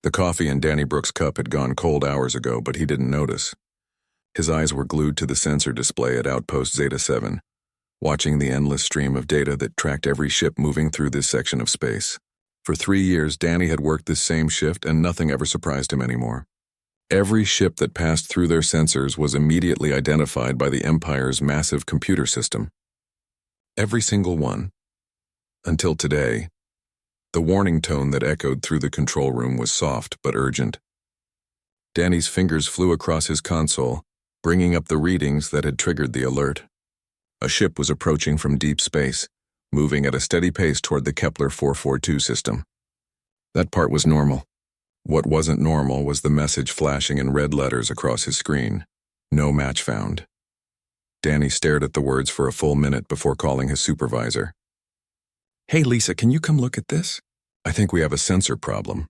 The coffee in Danny Brooks' cup had gone cold hours ago, but he didn't notice. His eyes were glued to the sensor display at Outpost Zeta 7, watching the endless stream of data that tracked every ship moving through this section of space. For 3 years, Danny had worked this same shift, and nothing ever surprised him anymore. Every ship that passed through their sensors was immediately identified by the Empire's massive computer system. Every single one. Until today, the warning tone that echoed through the control room was soft but urgent. Danny's fingers flew across his console, bringing up the readings that had triggered the alert. A ship was approaching from deep space, moving at a steady pace toward the Kepler 442 system. That part was normal. What wasn't normal was the message flashing in red letters across his screen. No match found. Danny stared at the words for a full minute before calling his supervisor. "Hey, Lisa, can you come look at this? I think we have a sensor problem."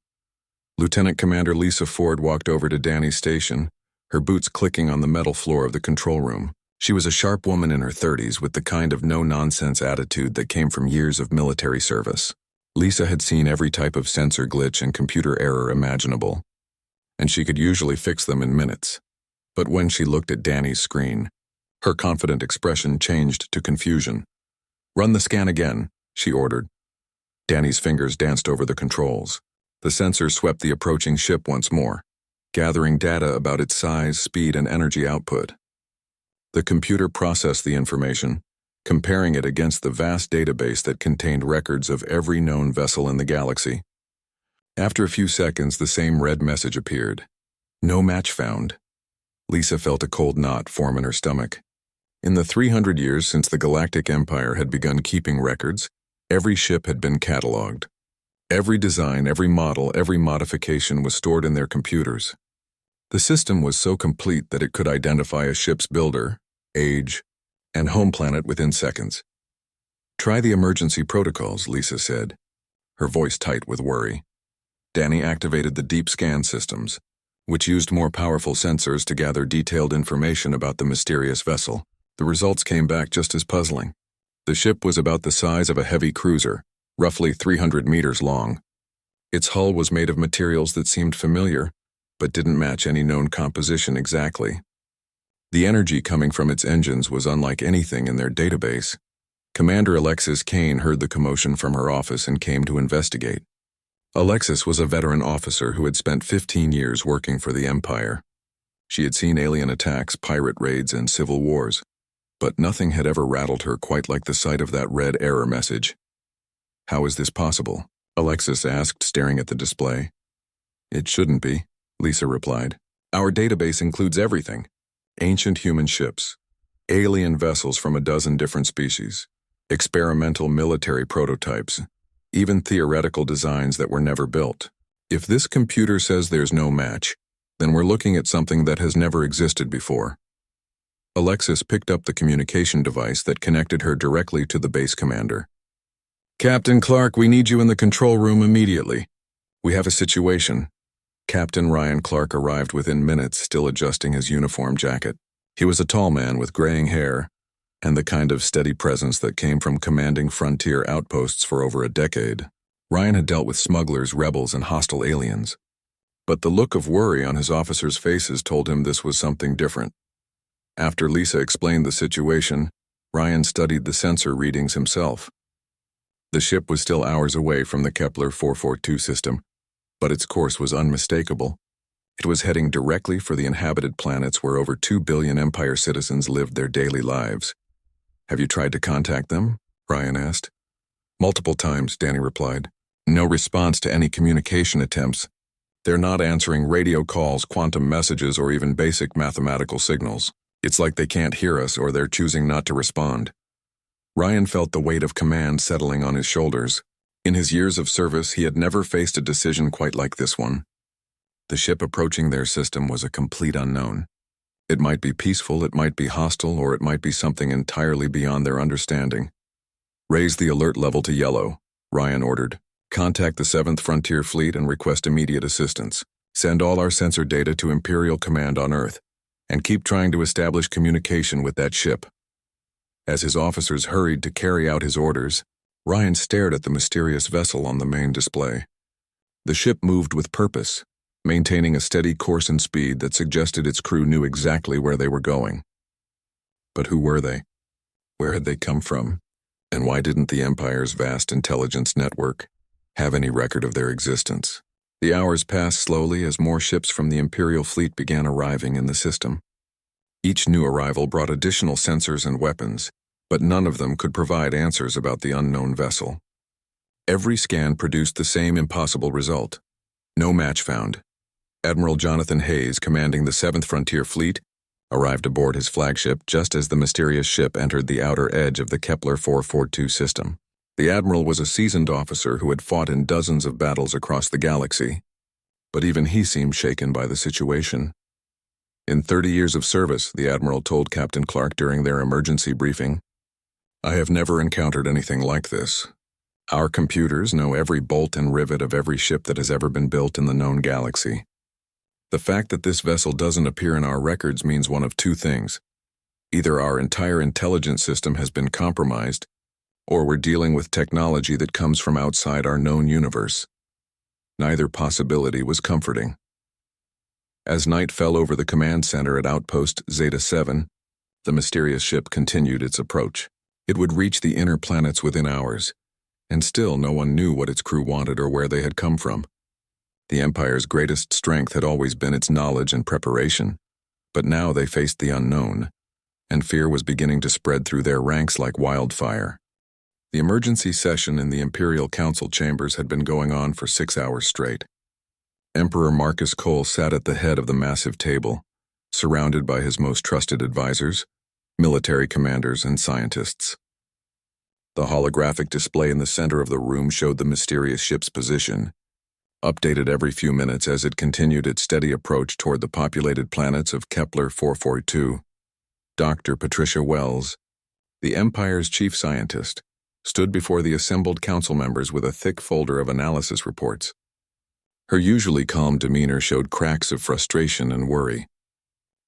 Lieutenant Commander Lisa Ford walked over to Danny's station, her boots clicking on the metal floor of the control room. She was a sharp woman in her 30s with the kind of no-nonsense attitude that came from years of military service. Lisa had seen every type of sensor glitch and computer error imaginable, and she could usually fix them in minutes. But when she looked at Danny's screen, her confident expression changed to confusion. "Run the scan again," she ordered. Danny's fingers danced over the controls. The sensor swept the approaching ship once more, gathering data about its size, speed, and energy output. The computer processed the information, comparing it against the vast database that contained records of every known vessel in the galaxy. After a few seconds, the same red message appeared. No match found. Lisa felt a cold knot form in her stomach. In the 300 years since the Galactic Empire had begun keeping records, every ship had been catalogued. Every design, every model, every modification was stored in their computers. The system was so complete that it could identify a ship's builder, age, and home planet within seconds. "Try the emergency protocols," Lisa said, her voice tight with worry. Danny activated the deep scan systems, which used more powerful sensors to gather detailed information about the mysterious vessel. The results came back just as puzzling. The ship was about the size of a heavy cruiser, roughly 300 meters long. Its hull was made of materials that seemed familiar, but didn't match any known composition exactly. The energy coming from its engines was unlike anything in their database. Commander Alexis Kane heard the commotion from her office and came to investigate. Alexis was a veteran officer who had spent 15 years working for the Empire. She had seen alien attacks, pirate raids, and civil wars, but nothing had ever rattled her quite like the sight of that red error message. "How is this possible?" Alexis asked, staring at the display. "It shouldn't be," Lisa replied. "Our database includes everything. Ancient human ships, alien vessels from a dozen different species, experimental military prototypes, even theoretical designs that were never built. If this computer says there's no match, then we're looking at something that has never existed before." Alexis picked up the communication device that connected her directly to the base commander. "Captain Clark, we need you in the control room immediately. We have a situation." Captain Ryan Clark arrived within minutes, still adjusting his uniform jacket. He was a tall man with graying hair and the kind of steady presence that came from commanding frontier outposts for over a decade. Ryan had dealt with smugglers, rebels, and hostile aliens. But the look of worry on his officers' faces told him this was something different. After Lisa explained the situation, Ryan studied the sensor readings himself. The ship was still hours away from the Kepler 442 system, but its course was unmistakable. It was heading directly for the inhabited planets where over 2 billion Empire citizens lived their daily lives. "Have you tried to contact them?" Ryan asked. "Multiple times," Danny replied. "No response to any communication attempts. They're not answering radio calls, quantum messages, or even basic mathematical signals. It's like they can't hear us or they're choosing not to respond." Ryan felt the weight of command settling on his shoulders. In his years of service, he had never faced a decision quite like this one. The ship approaching their system was a complete unknown. It might be peaceful, it might be hostile, or it might be something entirely beyond their understanding. "Raise the alert level to yellow," Ryan ordered. "Contact the 7th Frontier Fleet and request immediate assistance. Send all our sensor data to Imperial Command on Earth, and keep trying to establish communication with that ship." As his officers hurried to carry out his orders, Ryan stared at the mysterious vessel on the main display. The ship moved with purpose, maintaining a steady course and speed that suggested its crew knew exactly where they were going. But who were they? Where had they come from? And why didn't the Empire's vast intelligence network have any record of their existence? The hours passed slowly as more ships from the Imperial fleet began arriving in the system. Each new arrival brought additional sensors and weapons, but none of them could provide answers about the unknown vessel. Every scan produced the same impossible result. No match found. Admiral Jonathan Hayes, commanding the 7th Frontier Fleet, arrived aboard his flagship just as the mysterious ship entered the outer edge of the Kepler 442 system. The Admiral was a seasoned officer who had fought in dozens of battles across the galaxy, but even he seemed shaken by the situation. In 30 years of service, the Admiral told Captain Clark during their emergency briefing, "I have never encountered anything like this. Our computers know every bolt and rivet of every ship that has ever been built in the known galaxy. The fact that this vessel doesn't appear in our records means one of two things. Either our entire intelligence system has been compromised, or we're dealing with technology that comes from outside our known universe." Neither possibility was comforting. As night fell over the command center at Outpost Zeta 7, the mysterious ship continued its approach. It would reach the inner planets within hours, and still no one knew what its crew wanted or where they had come from. The Empire's greatest strength had always been its knowledge and preparation, but now they faced the unknown, and fear was beginning to spread through their ranks like wildfire. The emergency session in the Imperial Council chambers had been going on for 6 hours straight. Emperor Marcus Cole sat at the head of the massive table, surrounded by his most trusted advisors, military commanders, and scientists. The holographic display in the center of the room showed the mysterious ship's position, updated every few minutes as it continued its steady approach toward the populated planets of Kepler 442. Dr. Patricia Wells, the Empire's chief scientist, stood before the assembled council members with a thick folder of analysis reports. Her usually calm demeanor showed cracks of frustration and worry.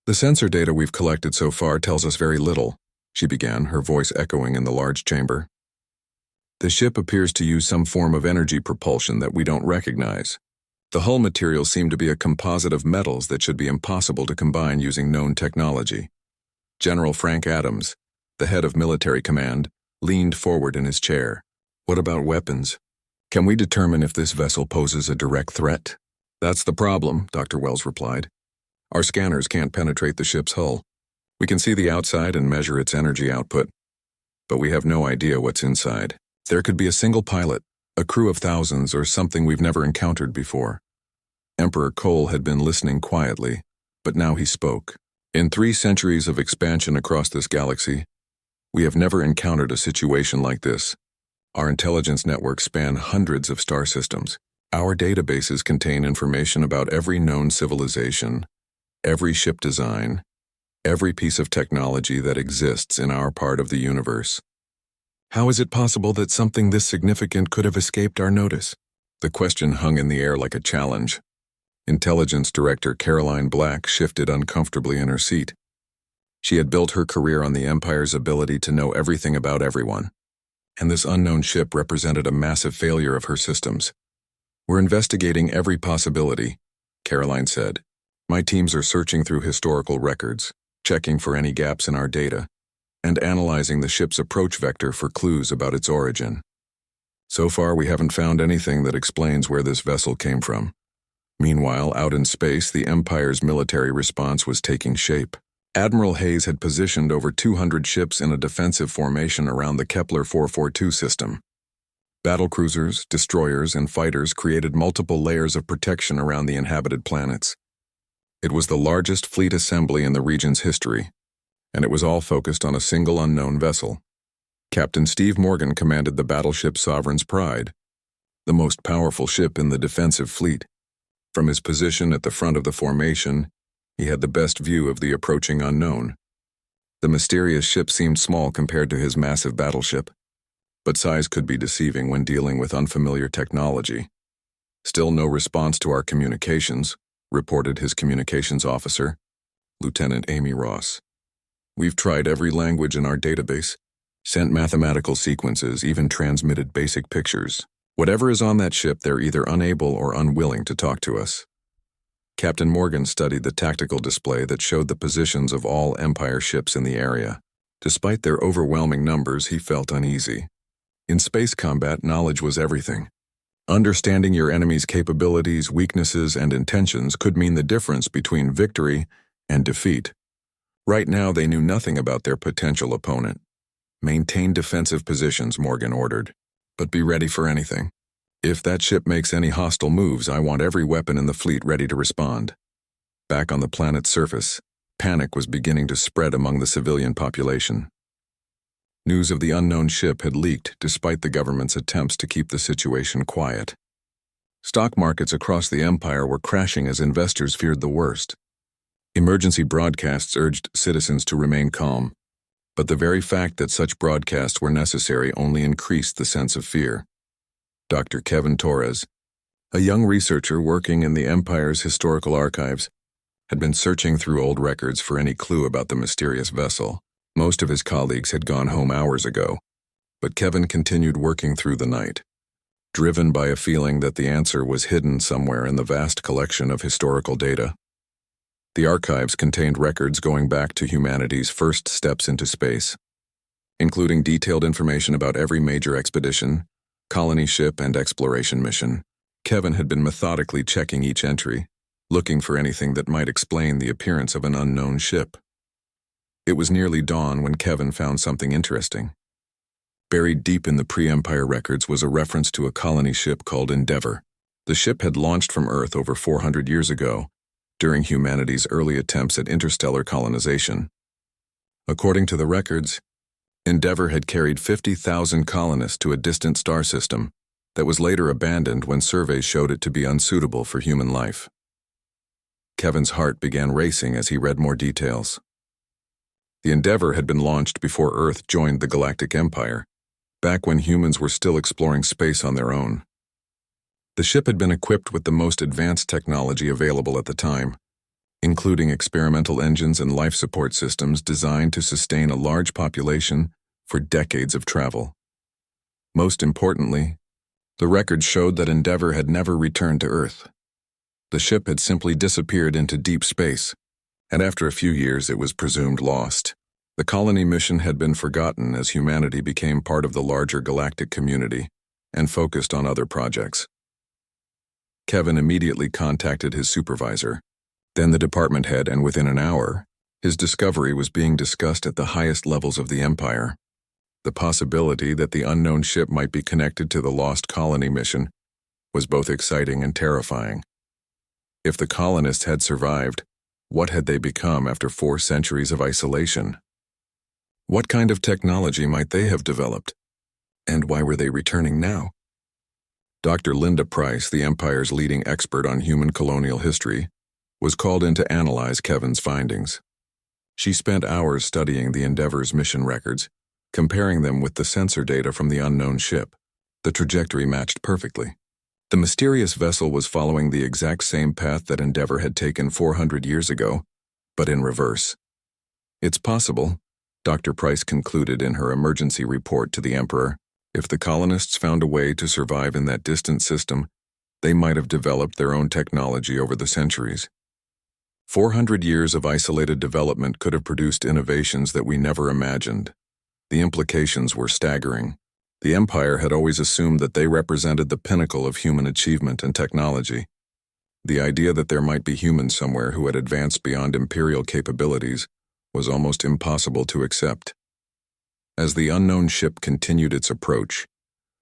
"The sensor data we've collected so far tells us very little," she began, her voice echoing in the large chamber. "The ship appears to use some form of energy propulsion that we don't recognize. The hull materials seem to be a composite of metals that should be impossible to combine using known technology." General Frank Adams, the head of military command, leaned forward in his chair. "What about weapons? Can we determine if this vessel poses a direct threat?" "That's the problem," Dr. Wells replied. "Our scanners can't penetrate the ship's hull. We can see the outside and measure its energy output, but we have no idea what's inside. There could be a single pilot, a crew of thousands, or something we've never encountered before." Emperor Cole had been listening quietly, but now he spoke. "In 3 centuries of expansion across this galaxy, we have never encountered a situation like this. Our intelligence networks span hundreds of star systems. Our databases contain information about every known civilization, every ship design, every piece of technology that exists in our part of the universe. How is it possible that something this significant could have escaped our notice?" The question hung in the air like a challenge. Intelligence Director Caroline Black shifted uncomfortably in her seat. She had built her career on the Empire's ability to know everything about everyone, and this unknown ship represented a massive failure of her systems. "We're investigating every possibility," Caroline said. "My teams are searching through historical records, checking for any gaps in our data, and analyzing the ship's approach vector for clues about its origin. So far, we haven't found anything that explains where this vessel came from." Meanwhile, out in space, the Empire's military response was taking shape. Admiral Hayes had positioned over 200 ships in a defensive formation around the Kepler 442 system. Battlecruisers, destroyers, and fighters created multiple layers of protection around the inhabited planets. It was the largest fleet assembly in the region's history, and it was all focused on a single unknown vessel. Captain Steve Morgan commanded the battleship Sovereign's Pride, the most powerful ship in the defensive fleet. From his position at the front of the formation, he had the best view of the approaching unknown. The mysterious ship seemed small compared to his massive battleship, but size could be deceiving when dealing with unfamiliar technology. "Still no response to our communications," reported his communications officer, Lieutenant Amy Ross. "We've tried every language in our database, sent mathematical sequences, even transmitted basic pictures. Whatever is on that ship, they're either unable or unwilling to talk to us. Captain Morgan studied the tactical display that showed the positions of all Empire ships in the area. Despite their overwhelming numbers, he felt uneasy. In space combat, knowledge was everything. Understanding your enemy's capabilities, weaknesses, and intentions could mean the difference between victory and defeat. Right now, they knew nothing about their potential opponent. Maintain defensive positions, Morgan ordered, but be ready for anything. If that ship makes any hostile moves, I want every weapon in the fleet ready to respond. Back on the planet's surface, panic was beginning to spread among the civilian population. News of the unknown ship had leaked despite the government's attempts to keep the situation quiet. Stock markets across the Empire were crashing as investors feared the worst. Emergency broadcasts urged citizens to remain calm, but the very fact that such broadcasts were necessary only increased the sense of fear. Dr. Kevin Torres, a young researcher working in the Empire's historical archives, had been searching through old records for any clue about the mysterious vessel. Most of his colleagues had gone home hours ago, but Kevin continued working through the night, driven by a feeling that the answer was hidden somewhere in the vast collection of historical data. The archives contained records going back to humanity's first steps into space, including detailed information about every major expedition, colony ship, and exploration mission. Kevin had been methodically checking each entry, looking for anything that might explain the appearance of an unknown ship. It was nearly dawn when Kevin found something interesting. Buried deep in the pre-Empire records was a reference to a colony ship called Endeavor. The ship had launched from Earth over 400 years ago, during humanity's early attempts at interstellar colonization. According to the records, Endeavor had carried 50,000 colonists to a distant star system that was later abandoned when surveys showed it to be unsuitable for human life. Kevin's heart began racing as he read more details. The Endeavor had been launched before Earth joined the Galactic Empire, back when humans were still exploring space on their own. The ship had been equipped with the most advanced technology available at the time, including experimental engines and life support systems designed to sustain a large population for decades of travel. Most importantly, the records showed that Endeavor had never returned to Earth. The ship had simply disappeared into deep space, and after a few years it was presumed lost. The colony mission had been forgotten as humanity became part of the larger galactic community and focused on other projects. Kevin immediately contacted his supervisor, then the department head, and within an hour, his discovery was being discussed at the highest levels of the Empire. The possibility that the unknown ship might be connected to the lost colony mission was both exciting and terrifying. If the colonists had survived, what had they become after 4 centuries of isolation? What kind of technology might they have developed? And why were they returning now? Dr. Linda Price, the Empire's leading expert on human colonial history, was called in to analyze Kevin's findings. She spent hours studying the Endeavor's mission records, comparing them with the sensor data from the unknown ship. The trajectory matched perfectly. The mysterious vessel was following the exact same path that Endeavor had taken 400 years ago, but in reverse. It's possible, Dr. Price concluded in her emergency report to the Emperor, if the colonists found a way to survive in that distant system, they might have developed their own technology over the centuries. 400 years of isolated development could have produced innovations that we never imagined. The implications were staggering. The Empire had always assumed that they represented the pinnacle of human achievement and technology. The idea that there might be humans somewhere who had advanced beyond imperial capabilities was almost impossible to accept. As the unknown ship continued its approach,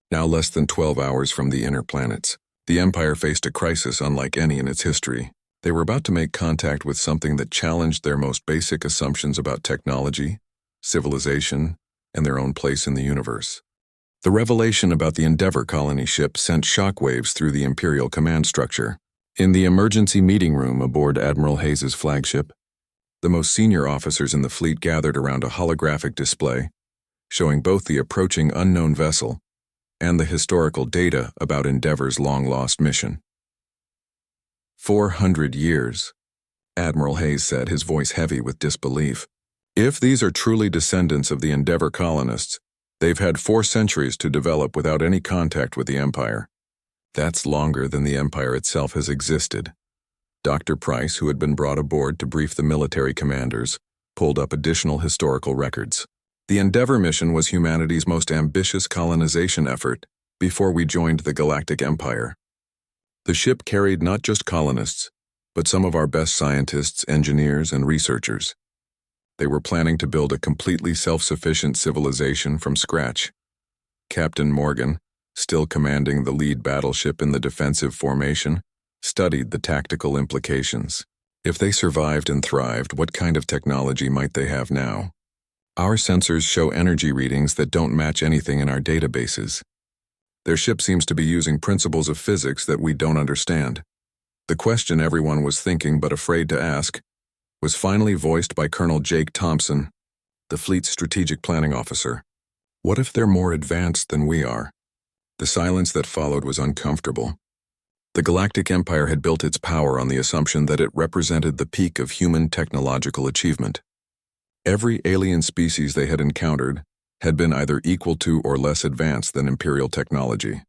now less than 12 hours from the inner planets, the Empire faced a crisis unlike any in its history. They were about to make contact with something that challenged their most basic assumptions about technology, civilization, and their own place in the universe. The revelation about the Endeavor colony ship sent shockwaves through the Imperial command structure. In the emergency meeting room aboard Admiral Hayes's flagship, the most senior officers in the fleet gathered around a holographic display, showing both the approaching unknown vessel and the historical data about Endeavor's long-lost mission. 400 years, Admiral Hayes said, his voice heavy with disbelief. If these are truly descendants of the Endeavor colonists, They've had 4 centuries to develop without any contact with the Empire. That's longer than the Empire itself has existed. Dr. Price, who had been brought aboard to brief the military commanders, pulled up additional historical records. The Endeavour mission was humanity's most ambitious colonization effort before we joined the Galactic Empire. The ship carried not just colonists, but some of our best scientists, engineers, and researchers. They were planning to build a completely self-sufficient civilization from scratch. Captain Morgan, still commanding the lead battleship in the defensive formation, studied the tactical implications. If they survived and thrived, what kind of technology might they have now? Our sensors show energy readings that don't match anything in our databases. Their ship seems to be using principles of physics that we don't understand. The question everyone was thinking but afraid to ask was finally voiced by Colonel Jake Thompson, the fleet's strategic planning officer. What if they're more advanced than we are? The silence that followed was uncomfortable. The Galactic Empire had built its power on the assumption that it represented the peak of human technological achievement. Every alien species they had encountered had been either equal to or less advanced than Imperial technology.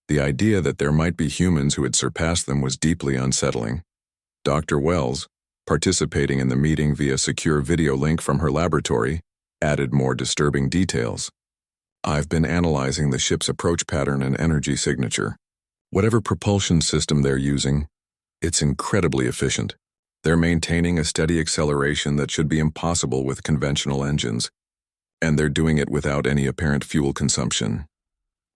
The idea that there might be humans who had surpassed them was deeply unsettling. Dr. Wells, participating in the meeting via secure video link from her laboratory, added more disturbing details. I've been analyzing the ship's approach pattern and energy signature. Whatever propulsion system they're using, it's incredibly efficient. They're maintaining a steady acceleration that should be impossible with conventional engines, and they're doing it without any apparent fuel consumption.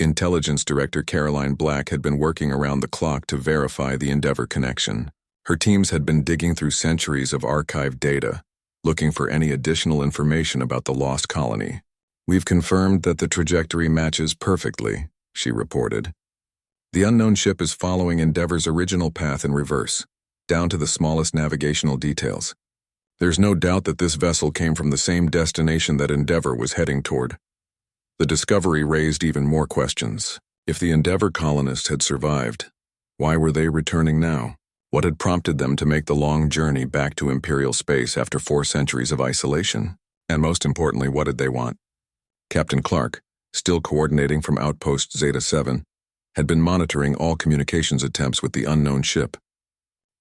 Intelligence Director Caroline Black had been working around the clock to verify the Endeavour connection. Her teams had been digging through centuries of archived data, looking for any additional information about the lost colony. We've confirmed that the trajectory matches perfectly, she reported. The unknown ship is following Endeavour's original path in reverse, down to the smallest navigational details. There's no doubt that this vessel came from the same destination that Endeavour was heading toward. The discovery raised even more questions. If the Endeavour colonists had survived, why were they returning now? What had prompted them to make the long journey back to Imperial space after 4 centuries of isolation? And most importantly, what did they want? Captain Clark, still coordinating from Outpost Zeta 7, had been monitoring all communications attempts with the unknown ship.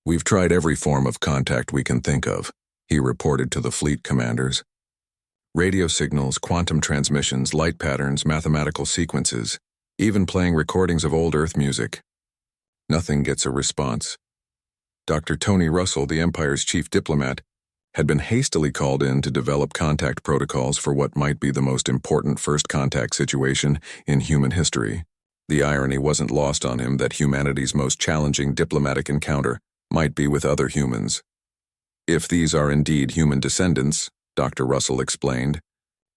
We've tried every form of contact we can think of, he reported to the fleet commanders. Radio signals, quantum transmissions, light patterns, mathematical sequences, even playing recordings of old Earth music. Nothing gets a response. Dr. Tony Russell, the Empire's chief diplomat, had been hastily called in to develop contact protocols for what might be the most important first contact situation in human history. The irony wasn't lost on him that humanity's most challenging diplomatic encounter might be with other humans. If these are indeed human descendants, Dr. Russell explained,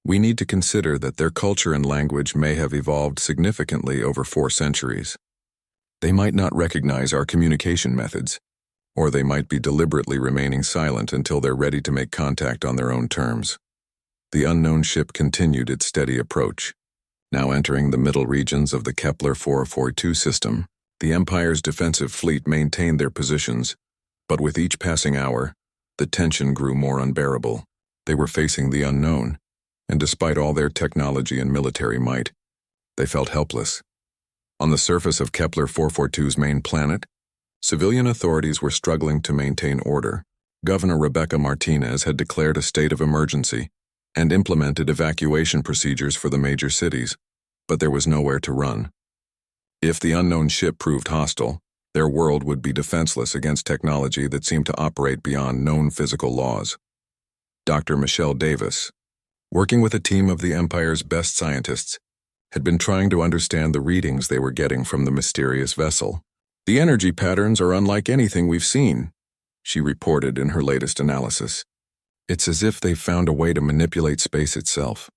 we need to consider that their culture and language may have evolved significantly over 4 centuries. They might not recognize our communication methods, or they might be deliberately remaining silent until they're ready to make contact on their own terms. The unknown ship continued its steady approach. Now entering the middle regions of the Kepler 442 system, the Empire's defensive fleet maintained their positions, but with each passing hour, the tension grew more unbearable. They were facing the unknown, and despite all their technology and military might, they felt helpless. On the surface of Kepler 442's main planet, civilian authorities were struggling to maintain order. Governor Rebecca Martinez had declared a state of emergency and implemented evacuation procedures for the major cities, but there was nowhere to run. If the unknown ship proved hostile, their world would be defenseless against technology that seemed to operate beyond known physical laws. Dr. Michelle Davis, working with a team of the Empire's best scientists, had been trying to understand the readings they were getting from the mysterious vessel. The energy patterns are unlike anything we've seen, she reported in her latest analysis. It's as if they've found a way to manipulate space itself.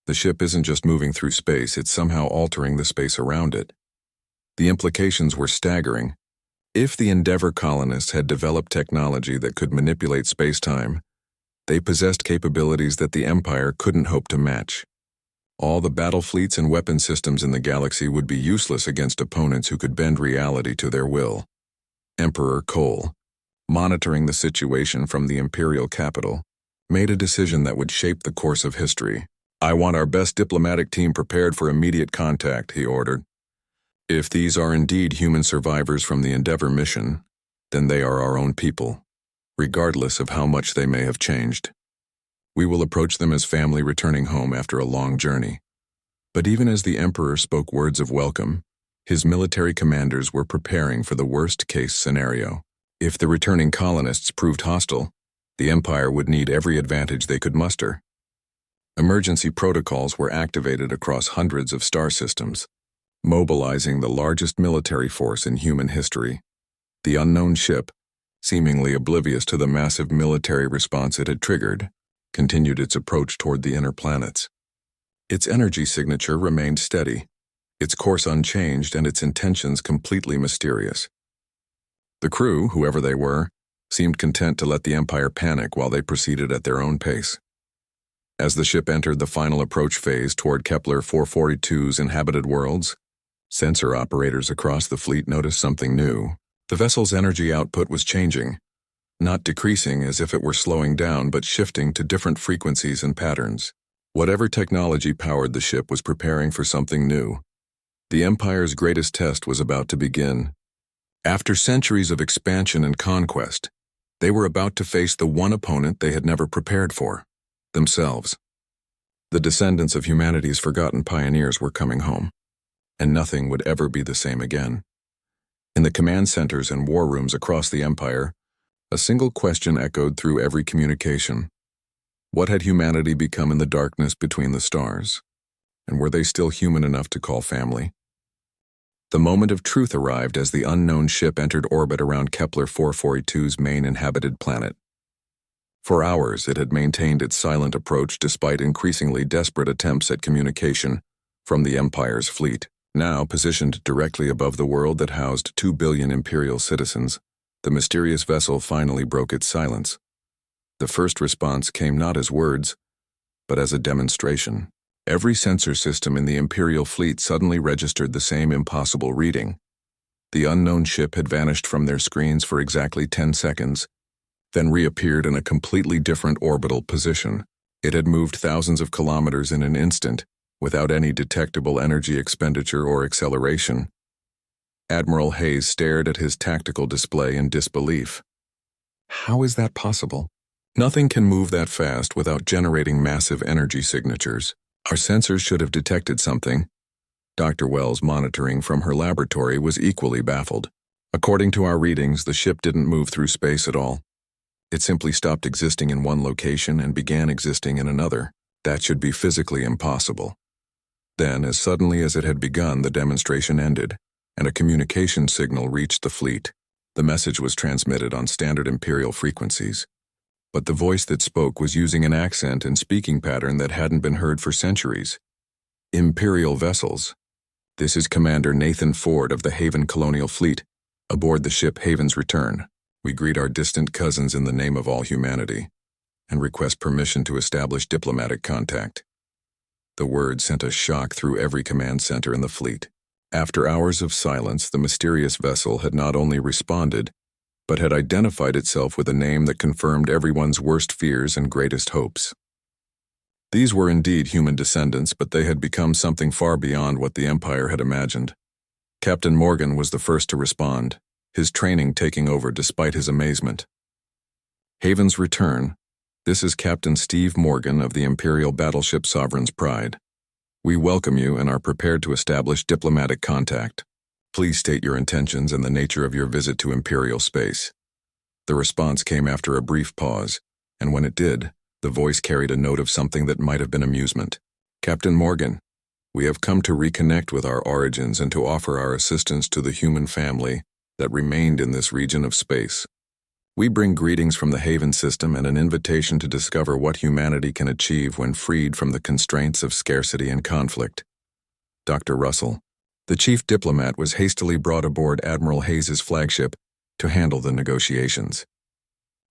The ship isn't just moving through space, it's somehow altering the space around it. The implications were staggering. If the Endeavour colonists had developed technology that could manipulate space-time, they possessed capabilities that the Empire couldn't hope to match. All the battle fleets and weapon systems in the galaxy would be useless against opponents who could bend reality to their will. Emperor Cole, monitoring the situation from the Imperial capital, made a decision that would shape the course of history. I want our best diplomatic team prepared for immediate contact, he ordered. If these are indeed human survivors from the Endeavour mission, then they are our own people, regardless of how much they may have changed. We will approach them as family returning home after a long journey. But even as the Emperor spoke words of welcome, his military commanders were preparing for the worst-case scenario. If the returning colonists proved hostile, the Empire would need every advantage they could muster. Emergency protocols were activated across hundreds of star systems, mobilizing the largest military force in human history. The unknown ship, seemingly oblivious to the massive military response it had triggered, continued its approach toward the inner planets. Its energy signature remained steady, its course unchanged and its intentions completely mysterious. The crew, whoever they were, seemed content to let the Empire panic while they proceeded at their own pace. As the ship entered the final approach phase toward Kepler 442's inhabited worlds, sensor operators across the fleet noticed something new. The vessel's energy output was changing, not decreasing as if it were slowing down but shifting to different frequencies and patterns. Whatever technology powered the ship was preparing for something new. The Empire's greatest test was about to begin. After centuries of expansion and conquest, they were about to face the one opponent they had never prepared for: themselves. The descendants of humanity's forgotten pioneers were coming home, and nothing would ever be the same again. In the command centers and war rooms across the Empire, a single question echoed through every communication. What had humanity become in the darkness between the stars? And were they still human enough to call family? The moment of truth arrived as the unknown ship entered orbit around Kepler 442's main inhabited planet. For hours, it had maintained its silent approach despite increasingly desperate attempts at communication from the Empire's fleet. Now positioned directly above the world that housed 2 billion Imperial citizens, the mysterious vessel finally broke its silence. The first response came not as words, but as a demonstration. Every sensor system in the Imperial fleet suddenly registered the same impossible reading. The unknown ship had vanished from their screens for exactly 10 seconds, then reappeared in a completely different orbital position. It had moved thousands of kilometers in an instant, without any detectable energy expenditure or acceleration. Admiral Hayes stared at his tactical display in disbelief. How is that possible? Nothing can move that fast without generating massive energy signatures. Our sensors should have detected something. Dr. Wells, monitoring from her laboratory, was equally baffled. According to our readings, the ship didn't move through space at all. It simply stopped existing in one location and began existing in another. That should be physically impossible. Then, as suddenly as it had begun, the demonstration ended, and a communication signal reached the fleet. The message was transmitted on standard Imperial frequencies, but the voice that spoke was using an accent and speaking pattern that hadn't been heard for centuries. Imperial vessels. This is Commander Nathan Ford of the Haven Colonial Fleet, aboard the ship Haven's Return. We greet our distant cousins in the name of all humanity, and request permission to establish diplomatic contact. The word sent a shock through every command center in the fleet. After hours of silence, the mysterious vessel had not only responded, but had identified itself with a name that confirmed everyone's worst fears and greatest hopes. These were indeed human descendants, but they had become something far beyond what the Empire had imagined. Captain Morgan was the first to respond, his training taking over despite his amazement. Haven's Return. This is Captain Steve Morgan of the Imperial battleship Sovereign's Pride. We welcome you and are prepared to establish diplomatic contact. Please state your intentions and the nature of your visit to Imperial space. The response came after a brief pause, and when it did, the voice carried a note of something that might have been amusement. Captain Morgan, we have come to reconnect with our origins and to offer our assistance to the human family that remained in this region of space. We bring greetings from the Haven system and an invitation to discover what humanity can achieve when freed from the constraints of scarcity and conflict. Dr. Russell, the chief diplomat, was hastily brought aboard Admiral Hayes's flagship to handle the negotiations.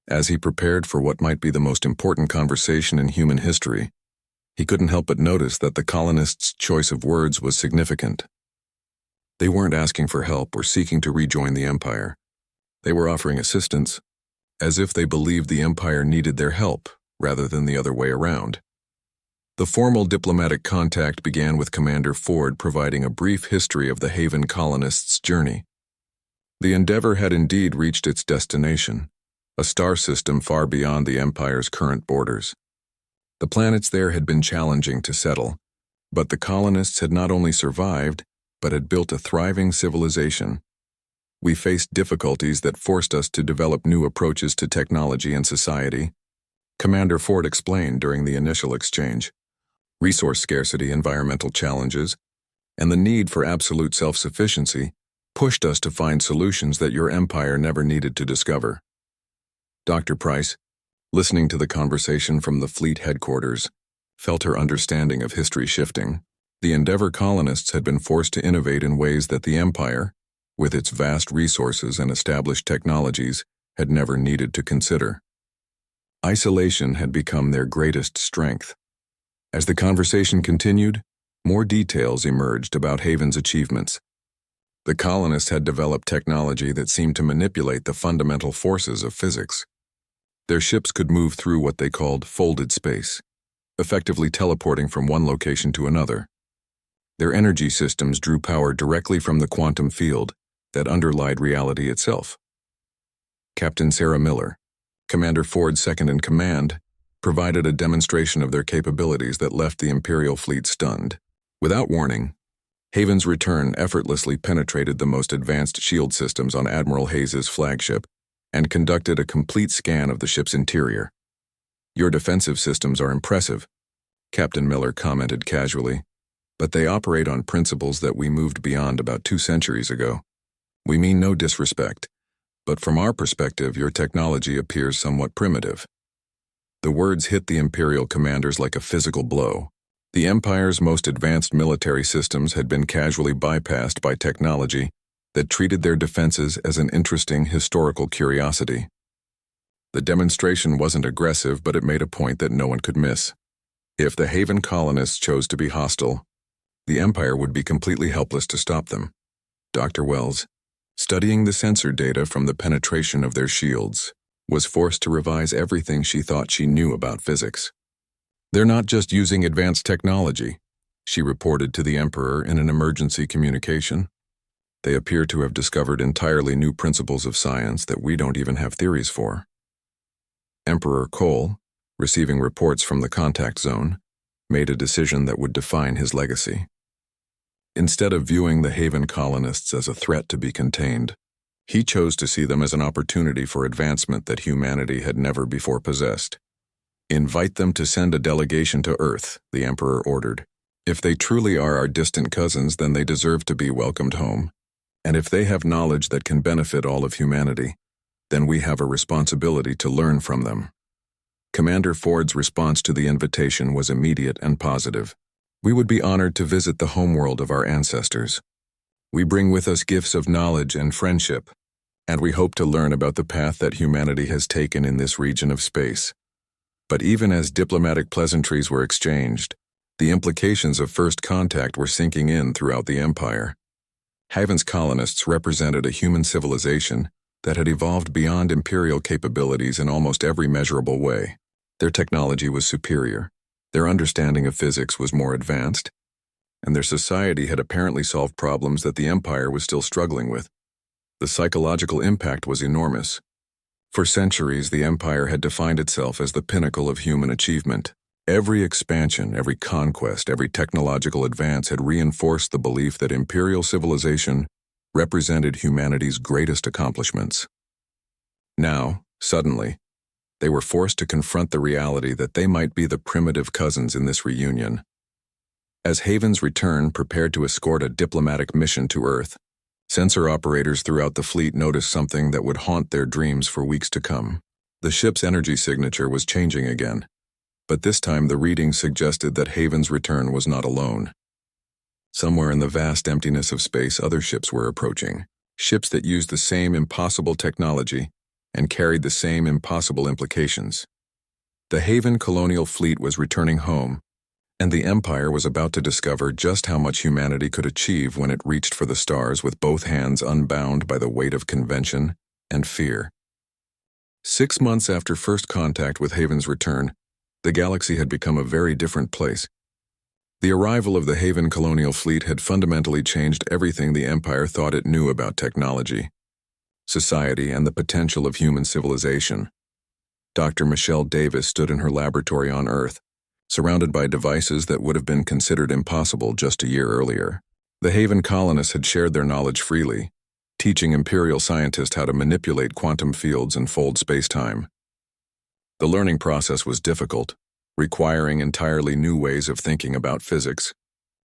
As he prepared for what might be the most important conversation in human history, he couldn't help but notice that the colonists' choice of words was significant. They weren't asking for help or seeking to rejoin the Empire. They were offering assistance, as if they believed the Empire needed their help rather than the other way around. The formal diplomatic contact began with Commander Ford providing a brief history of the Haven colonists' journey. The Endeavour had indeed reached its destination, a star system far beyond the Empire's current borders. The planets there had been challenging to settle, but the colonists had not only survived, but had built a thriving civilization. We faced difficulties that forced us to develop new approaches to technology and society, Commander Ford explained during the initial exchange. Resource scarcity, environmental challenges, and the need for absolute self-sufficiency pushed us to find solutions that your empire never needed to discover. Dr. Price, listening to the conversation from the fleet headquarters, felt her understanding of history shifting. The Endeavour colonists had been forced to innovate in ways that the Empire, with its vast resources and established technologies, had never needed to consider. Isolation had become their greatest strength. As the conversation continued, more details emerged about Haven's achievements. The colonists had developed technology that seemed to manipulate the fundamental forces of physics. Their ships could move through what they called folded space, effectively teleporting from one location to another. Their energy systems drew power directly from the quantum field that underlied reality itself. Captain Sarah Miller, Commander Ford's second-in-command, provided a demonstration of their capabilities that left the Imperial fleet stunned. Without warning, Haven's return effortlessly penetrated the most advanced shield systems on Admiral Hayes's flagship and conducted a complete scan of the ship's interior. "Your defensive systems are impressive," Captain Miller commented casually, "but they operate on principles that we moved beyond about 2 centuries ago. We mean no disrespect, but from our perspective, your technology appears somewhat primitive." The words hit the Imperial commanders like a physical blow. The Empire's most advanced military systems had been casually bypassed by technology that treated their defenses as an interesting historical curiosity. The demonstration wasn't aggressive, but it made a point that no one could miss. If the Haven colonists chose to be hostile, the Empire would be completely helpless to stop them. Dr. Wells, studying the sensor data from the penetration of their shields, was forced to revise everything she thought she knew about physics. "They're not just using advanced technology," she reported to the Emperor in an emergency communication. "They appear to have discovered entirely new principles of science that we don't even have theories for." Emperor Cole, receiving reports from the contact zone, made a decision that would define his legacy. Instead of viewing the Haven colonists as a threat to be contained, he chose to see them as an opportunity for advancement that humanity had never before possessed. "Invite them to send a delegation to Earth," the Emperor ordered. "If they truly are our distant cousins, then they deserve to be welcomed home. And if they have knowledge that can benefit all of humanity, then we have a responsibility to learn from them." Commander Ford's response to the invitation was immediate and positive. "We would be honored to visit the homeworld of our ancestors. We bring with us gifts of knowledge and friendship, and we hope to learn about the path that humanity has taken in this region of space." But even as diplomatic pleasantries were exchanged, the implications of first contact were sinking in throughout the Empire. Haven's colonists represented a human civilization that had evolved beyond Imperial capabilities in almost every measurable way. Their technology was superior, their understanding of physics was more advanced, and their society had apparently solved problems that the Empire was still struggling with. The psychological impact was enormous. For centuries, the Empire had defined itself as the pinnacle of human achievement. Every expansion, every conquest, every technological advance had reinforced the belief that Imperial civilization represented humanity's greatest accomplishments. Now, suddenly, they were forced to confront the reality that they might be the primitive cousins in this reunion. As Haven's return prepared to escort a diplomatic mission to Earth, sensor operators throughout the fleet noticed something that would haunt their dreams for weeks to come. The ship's energy signature was changing again, but this time the readings suggested that Haven's return was not alone. Somewhere in the vast emptiness of space, other ships were approaching, ships that used the same impossible technology and carried the same impossible implications. The Haven colonial fleet was returning home, and the Empire was about to discover just how much humanity could achieve when it reached for the stars with both hands unbound by the weight of convention and fear. 6 months after first contact with Haven's return, The galaxy had become a very different place. The arrival of the Haven colonial fleet had fundamentally changed everything the Empire thought it knew about technology, society, and the potential of human civilization. Dr. Michelle Davis stood in her laboratory on Earth, surrounded by devices that would have been considered impossible just a year earlier. The Haven colonists had shared their knowledge freely, teaching Imperial scientists how to manipulate quantum fields and fold space-time. The learning process was difficult, requiring entirely new ways of thinking about physics,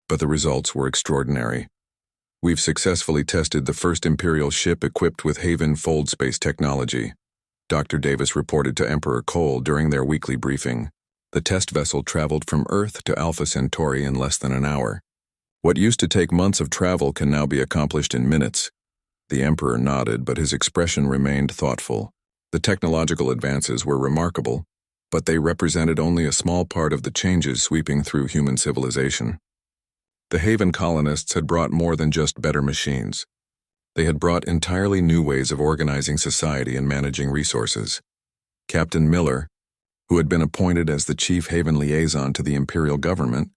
but the results were extraordinary. We've successfully tested the first Imperial ship equipped with Haven fold space technology, Dr. Davis reported to Emperor Cole during their weekly briefing. The test vessel traveled from Earth to Alpha Centauri in less than an hour. What used to take months of travel can now be accomplished in minutes. The Emperor nodded, but his expression remained thoughtful. The technological advances were remarkable, but they represented only a small part of the changes sweeping through human civilization. The Haven colonists had brought more than just better machines. They had brought entirely new ways of organizing society and managing resources. Captain Miller, who had been appointed as the chief Haven liaison to the Imperial government,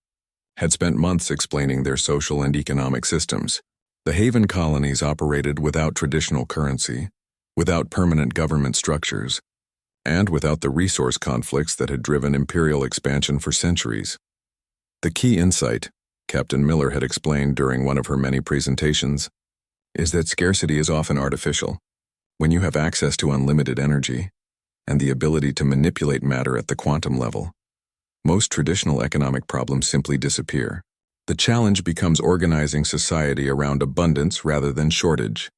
had spent months explaining their social and economic systems. The Haven colonies operated without traditional currency, without permanent government structures, and without the resource conflicts that had driven Imperial expansion for centuries. The key insight, Captain Miller had explained during one of her many presentations, is that scarcity is often artificial. When you have access to unlimited energy and the ability to manipulate matter at the quantum level, most traditional economic problems simply disappear. The challenge becomes organizing society around abundance rather than shortage.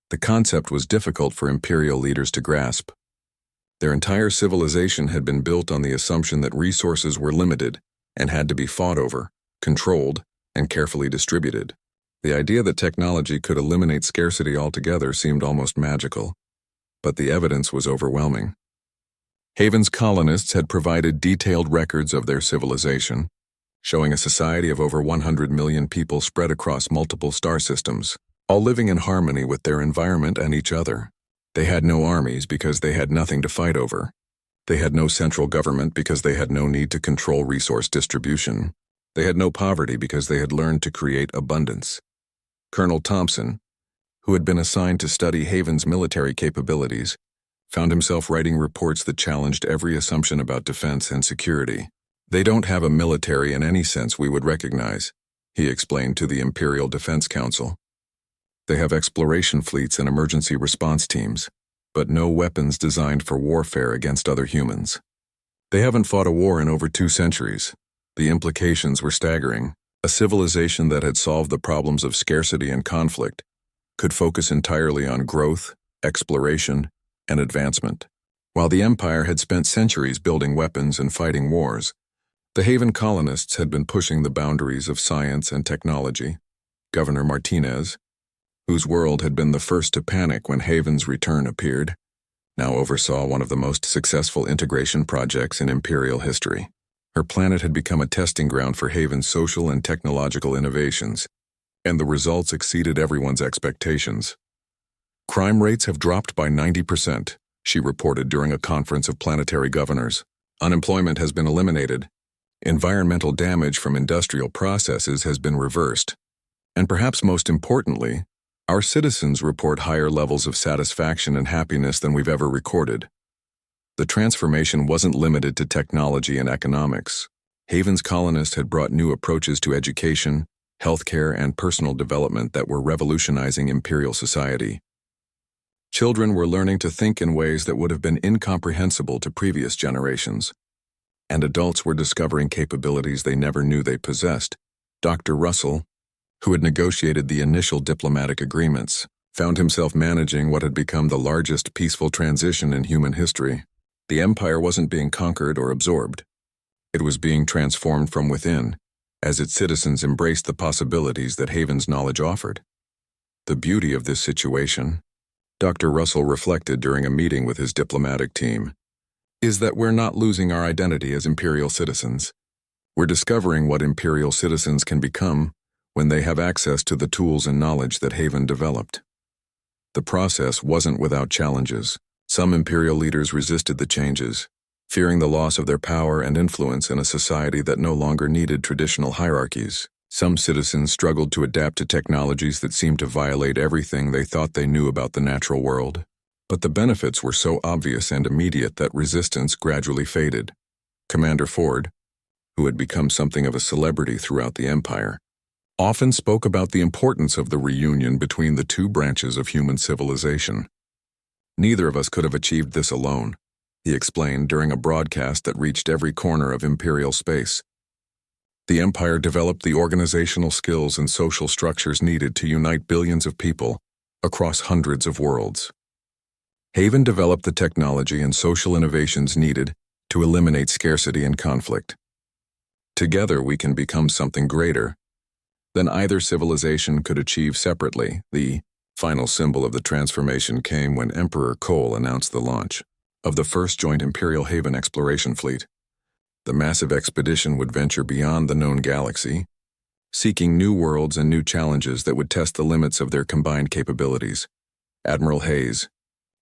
The concept was difficult for Imperial leaders to grasp. Their entire civilization had been built on the assumption that resources were limited and had to be fought over, controlled, and carefully distributed. The idea that technology could eliminate scarcity altogether seemed almost magical, but the evidence was overwhelming. Haven's colonists had provided detailed records of their civilization, showing a society of over 100 million people spread across multiple star systems, all living in harmony with their environment and each other. They had no armies because they had nothing to fight over. They had no central government because they had no need to control resource distribution. They had no poverty because they had learned to create abundance. Colonel Thompson, who had been assigned to study Haven's military capabilities, found himself writing reports that challenged every assumption about defense and security. They don't have a military in any sense we would recognize, he explained to the Imperial Defense Council. They have exploration fleets and emergency response teams, but no weapons designed for warfare against other humans. They haven't fought a war in over 2 centuries. The implications were staggering. A civilization that had solved the problems of scarcity and conflict could focus entirely on growth, exploration, and advancement. While the Empire had spent centuries building weapons and fighting wars, the Haven colonists had been pushing the boundaries of science and technology. Governor Martinez, whose world had been the first to panic when Haven's return appeared, now oversaw one of the most successful integration projects in Imperial history. Her planet had become a testing ground for Haven's social and technological innovations, and the results exceeded everyone's expectations. Crime rates have dropped by 90%, she reported during a conference of planetary governors. Unemployment has been eliminated. Environmental damage from industrial processes has been reversed. And perhaps most importantly, our citizens report higher levels of satisfaction and happiness than we've ever recorded. The transformation wasn't limited to technology and economics. Haven's colonists had brought new approaches to education, healthcare, and personal development that were revolutionizing Imperial society. Children were learning to think in ways that would have been incomprehensible to previous generations, and adults were discovering capabilities they never knew they possessed. Dr. Russell, who had negotiated the initial diplomatic agreements, found himself managing what had become the largest peaceful transition in human history. The Empire wasn't being conquered or absorbed. It was being transformed from within, as its citizens embraced the possibilities that Haven's knowledge offered. The beauty of this situation, Dr. Russell reflected during a meeting with his diplomatic team, is that we're not losing our identity as Imperial citizens. We're discovering what Imperial citizens can become when they have access to the tools and knowledge that Haven developed. The process wasn't without challenges. Some Imperial leaders resisted the changes, fearing the loss of their power and influence in a society that no longer needed traditional hierarchies. Some citizens struggled to adapt to technologies that seemed to violate everything they thought they knew about the natural world. But the benefits were so obvious and immediate that resistance gradually faded. Commander Ford, who had become something of a celebrity throughout the Empire, often spoke about the importance of the reunion between the two branches of human civilization. "Neither of us could have achieved this alone," he explained during a broadcast that reached every corner of Imperial space. "The Empire developed the organizational skills and social structures needed to unite billions of people across hundreds of worlds. Haven developed the technology and social innovations needed to eliminate scarcity and conflict. Together we can become something greater than either civilization could achieve separately." The final symbol of the transformation came when Emperor Cole announced the launch of the first joint Imperial Haven exploration fleet. The massive expedition would venture beyond the known galaxy, seeking new worlds and new challenges that would test the limits of their combined capabilities. Admiral Hayes,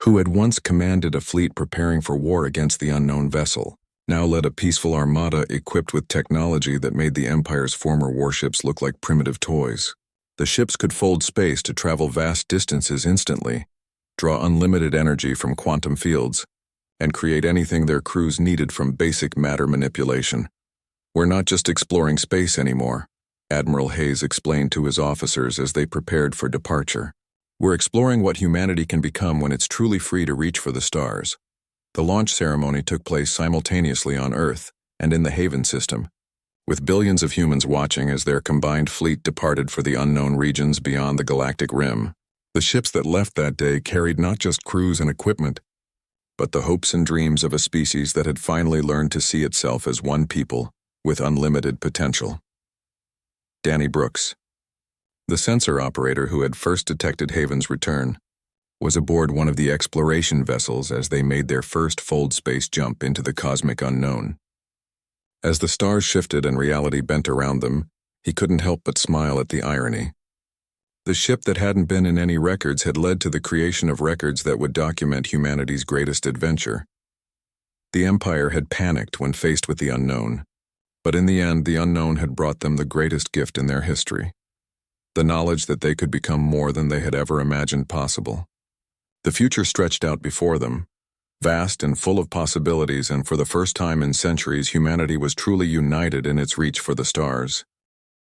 who had once commanded a fleet preparing for war against the unknown vessel, now led a peaceful armada equipped with technology that made the Empire's former warships look like primitive toys. The ships could fold space to travel vast distances instantly, draw unlimited energy from quantum fields, and create anything their crews needed from basic matter manipulation. "We're not just exploring space anymore," Admiral Hayes explained to his officers as they prepared for departure. "We're exploring what humanity can become when it's truly free to reach for the stars." The launch ceremony took place simultaneously on Earth and in the Haven system, with billions of humans watching as their combined fleet departed for the unknown regions beyond the galactic rim. The ships that left that day carried not just crews and equipment, but the hopes and dreams of a species that had finally learned to see itself as one people with unlimited potential. Danny Brooks, the sensor operator who had first detected Haven's return, was aboard one of the exploration vessels as they made their first fold space jump into the cosmic unknown. As the stars shifted and reality bent around them, he couldn't help but smile at the irony. The ship that hadn't been in any records had led to the creation of records that would document humanity's greatest adventure. The Empire had panicked when faced with the unknown, but in the end, the unknown had brought them the greatest gift in their history: the knowledge that they could become more than they had ever imagined possible. The future stretched out before them, vast and full of possibilities, and for the first time in centuries, humanity was truly united in its reach for the stars.